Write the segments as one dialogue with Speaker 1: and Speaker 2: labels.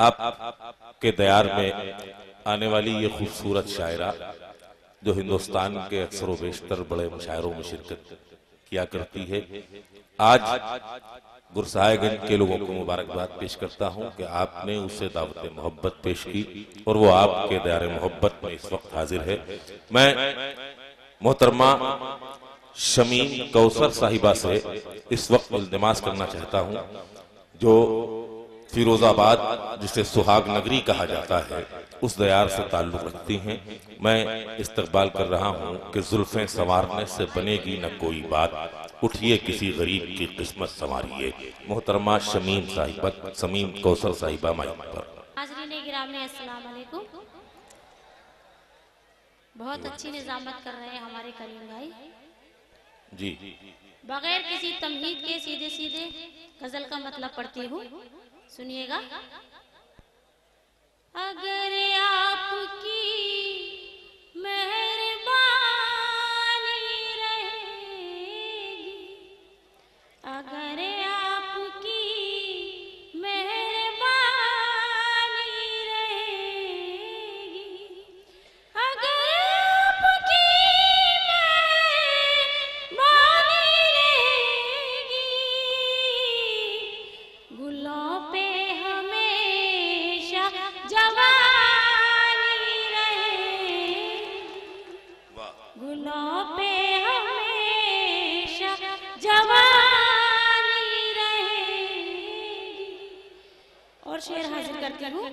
Speaker 1: आप के दयार में आने वाली ये खूबसूरत शायरा जो हिंदुस्तान के अक्सर व बेशतर बड़े मुशायरों में शिरकत किया करती है, आज गुरसाहिबगंज के लोगों को मुबारकबाद पेश करता हूं कि आपने उसे दावत मोहब्बत पेश की और वो आपके दयार मोहब्बत में इस वक्त हाजिर है। मैं मोहतरमा शमीम कौसर साहिबा से इस वक्त इल्तिमास करना चाहता हूं, जो फिरोजाबाद जिसे सुहाग नगरी कहा जाता है उस दयार से ताल्लुक रखती हैं। मैं इस्तकबाल कर रहा हूं कि जुल्फें संवारने से बनेगी न कोई बात, उठिए किसी गरीब की किस्मत संवारिए। मोहतरमा शमीम कौसर साहिबा माइक पर।
Speaker 2: हाज़रीन गिरामी अस्सलाम वालेकुम। बहुत अच्छी निजामत कर रहे हैं हमारे करीम भाई
Speaker 1: जी।
Speaker 2: बगैर किसी तमहीद के सीधे सीधे गजल का मतलब पढ़ती हूँ, सुनिएगा। अगर आपकी मेहरबानी रहेगी, अगर आपकी मेहरबानी रहेगी, अगर आपकी मेहरबानी रहेगी, गुलों पे हमेशा जवानी रहेगी, गुलों पे हमेशा जवानी रहेगी। और शेर हाजिर करती हूँ।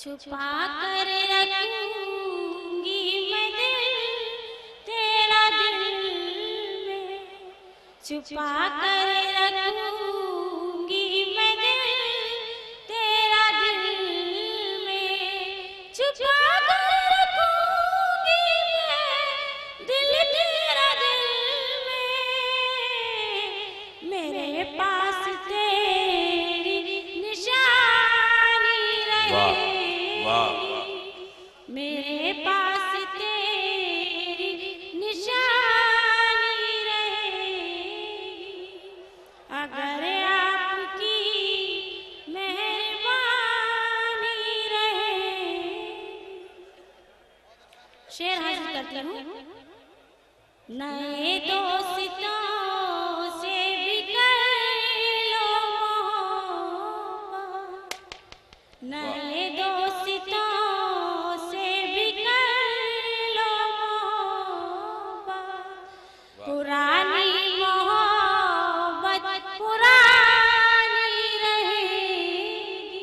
Speaker 2: छुपा कर रखूंगी मैं दिल तेरा दिल में, छुपा कर रखूंगी मैं दिल तेरा दिल में, छुपा कर रखूंगी मैं दिल तेरा दिल में, मेरे पास तेरी निशानी रहेगी, मेरे पास तेरी निशानी रहेगी, अगर आपकी मेहरबानी रहेगी। शेर हाजिर करती हूँ। नए दोस्तों से भी कर लो मोहब्बत, नए दोस्तों से भी कर लो मोहब्बत, पुरानी मोहब्बत पुरानी रहेगी,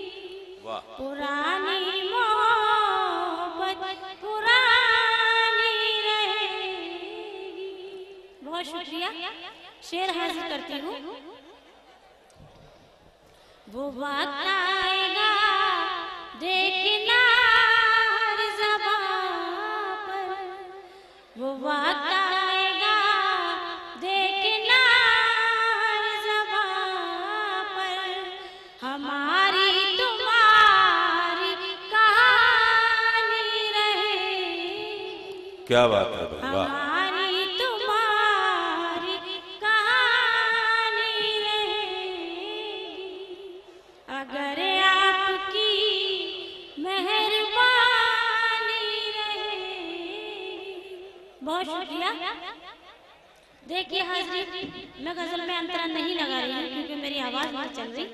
Speaker 2: पुरानी मोहब्बत पुरानी रहेगी। बहुत शुक्रिया। शेर हाजिर करती हूँ। वो वक्त आएगा देखना हर ज़बां पर, वो वक्त आएगा देखना हर ज़बां पर, हमारी तुम्हारी कहानी रहेगी।
Speaker 1: क्या बात है भाई, वाह।
Speaker 2: हमारी तुम्हारी कहानी रहेगी, अगर आपकी मेहरबानी रहेगी। बहुत शुक्रिया। देखिए हाज़रीन, मैं गजल में अंतरा नहीं लगा रही हूँ क्योंकि मेरी आवाज़ बहुत चल रही,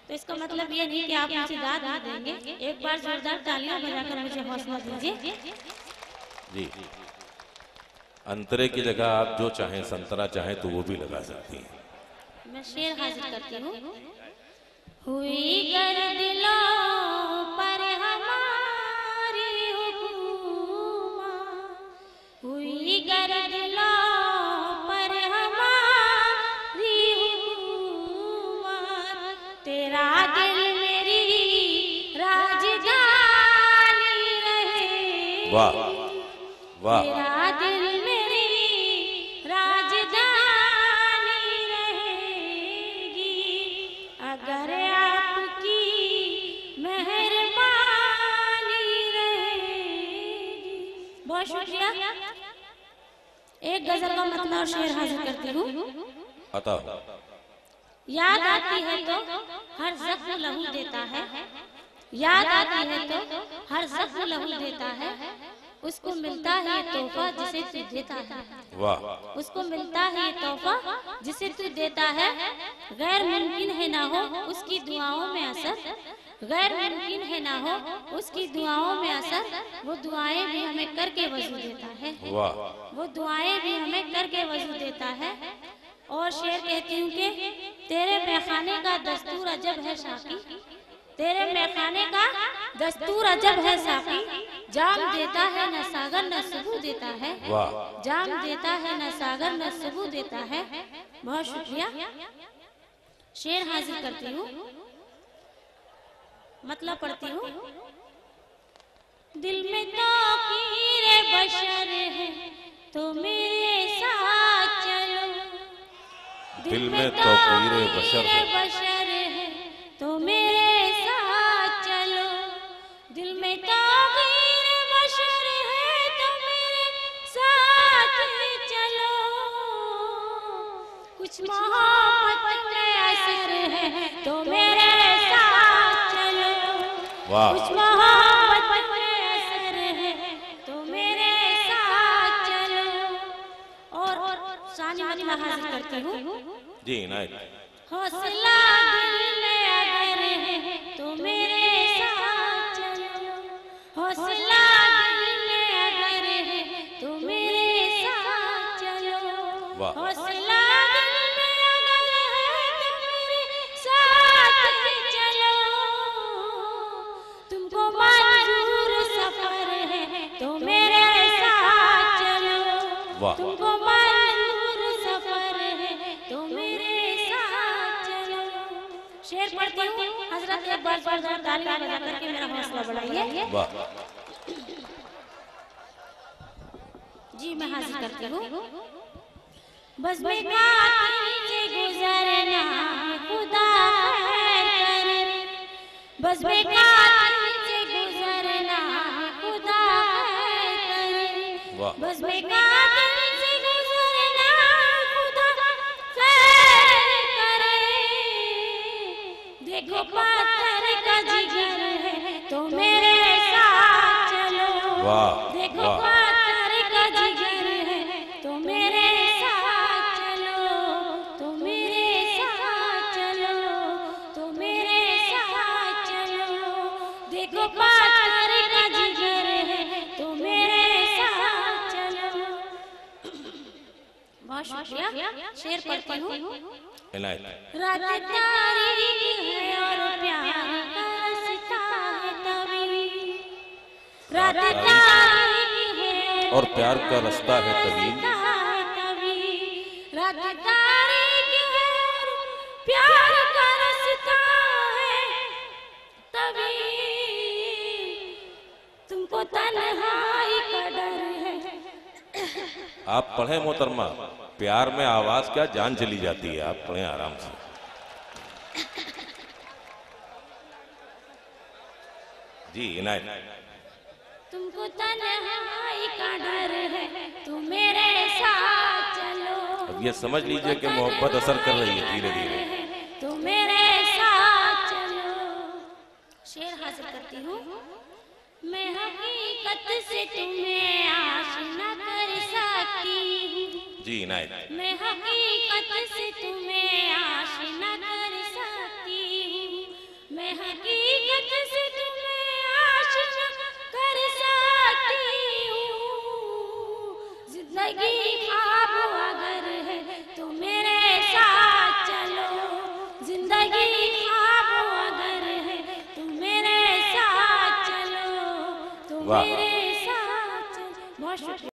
Speaker 2: तो इसका मतलब ये नहीं कि आप मुझे दाद नहीं देंगे। एक बार जोरदार तालियां बजाकर मुझे हौसला दीजिए।
Speaker 1: जी, अंतरे की जगह आप जो चाहें संतरा चाहें तो वो भी लगा सकती हैं।
Speaker 2: मैं शेर हाजिर करती हूँ। हुई गर दिलों पर हमारी हुकूमत, हुई गर दिलों पर हमारी हुकूमत, तेरा दिल मेरी राजधानी रहेगी,
Speaker 1: वाह वाह।
Speaker 2: तेरा दिल मेरी राजधानी रहेगी, अगर आपकी मेहरबानी रहेगी। बहुत शुक्रिया। एक गजल का मतलब और शेर हाजिर करती हूँ।
Speaker 1: अता
Speaker 2: याद आती है तो हर जख्म लहू देता है, याद आती है तो हर जख्म लहू देता है, उसको मिलता है ये तोहफा जिसे तू देता है।
Speaker 1: वाह।
Speaker 2: उसको मिलता है ये तोहफा जिसे तू देता है, गैर मुमकिन है ना हो उसकी दुआओं में असर, गैर मुमकिन है ना हो उसकी दुआओं में असर, वो दुआएं भी हमें करके वजू देता है।
Speaker 1: वाह।
Speaker 2: वो दुआएं भी हमें करके वजू देता है। और शेर कहती हूँ कि तेरे मैखाने का दस्तूर अजब है साकी, तेरे मैखाने का दस्तूर अजब है साकी, जाम देता है न सागर न सुबह देता है,
Speaker 1: वाह।
Speaker 2: जाम देता है न सागर न सुबह देता है। बहुत शुक्रिया। शेर हाजिर करती हूँ, मतलब पढ़ती हूँ। दिल में तो कीरे बशर है तो मेरे साथ चलो,
Speaker 1: दिल में तो कीरे बशर
Speaker 2: है तो मेरे साथ चलो, दिल में तो कीरे बशर है तो मेरे साथ चलो, कुछ मोहब्बत का असर है तो मेरे साथ चलो,
Speaker 1: वाह।
Speaker 2: कुछ मोहब्बत का असर है तो मेरे साथ चलो। और सानी मतलब हाजिर करती हूँ।
Speaker 1: जी इनायत।
Speaker 2: हौसला दिल में अगर है तो मेरे साथ चलो, हौसला दिल में अगर है तो मेरे साथ चलो,
Speaker 1: वाह।
Speaker 2: हौसला दिल में अगर है तो मेरे साथ चलो, तुमको मंजूर सफर है तो मेरे साथ चलो,
Speaker 1: वाह।
Speaker 2: तुमको मंजूर सफर है तो मेरे साथ चलो। शेर पढ़ती हूँ। हजरत एक बार जोरदार तालियां बजा करके मेरा हौसला बढ़ाइए।
Speaker 1: वाह।
Speaker 2: जी मैं हाजिर करती हूँ। बस में कातिल से गुजरना खुदा खैर करे, बस में कातिल से गुजरना खुदा खैर करे,
Speaker 1: वाह।
Speaker 2: बस में कातिल से गुजरना खुदा खैर करे, देखो पत्थर का जिगर है तो मेरे साथ चलो,
Speaker 1: वाह।
Speaker 2: देखो
Speaker 1: वाह।
Speaker 2: पत्थर का जिगर है तो मेरे साथ चलो, तो मेरे साथ चलो, तो मेरे साथ चलो, देखो पत्थर का जिगर है तो मेरे साथ चलो। बहुत शुक्रिया। शेर पढ़ती हूँ।
Speaker 1: इनायत।
Speaker 2: रात तारीख है और प्यार का रास्ता है तवील, रात तारीख है
Speaker 1: और प्यार का रास्ता है तवील,
Speaker 2: रात तारीख है और प्यार का रास्ता है तवील, तुमको तन्हाई का डर है।
Speaker 1: आप पढ़े मोहतरमा, प्यार में आवाज क्या जान चली जाती है। आप पढ़े आराम से। जी इनायत।
Speaker 2: तुमको तन्हाई का डर है तुम मेरे साथ चलो,
Speaker 1: अब ये समझ लीजिए कि मोहब्बत असर कर रही है धीरे धीरे।
Speaker 2: तुम मेरे साथ चलो। शेर हाजिर करती हूँ। मैं हकीकत से तुम्हें आशना कर सकती हूँ,
Speaker 1: जी इनायत।
Speaker 2: मैं हकीकत से तुम्हें आशना कर सकती हूँ, मैं हकीकत से तुम्हें आशना कर सकती हूँ, जिंदगी ख्वाब अगर है तो मेरे साथ चलो, जिंदगी ख्वाब अगर है तो मेरे साथ चलो, तो
Speaker 1: वाह।
Speaker 2: मेरे साथ चलो। बहुत शुक्रिया।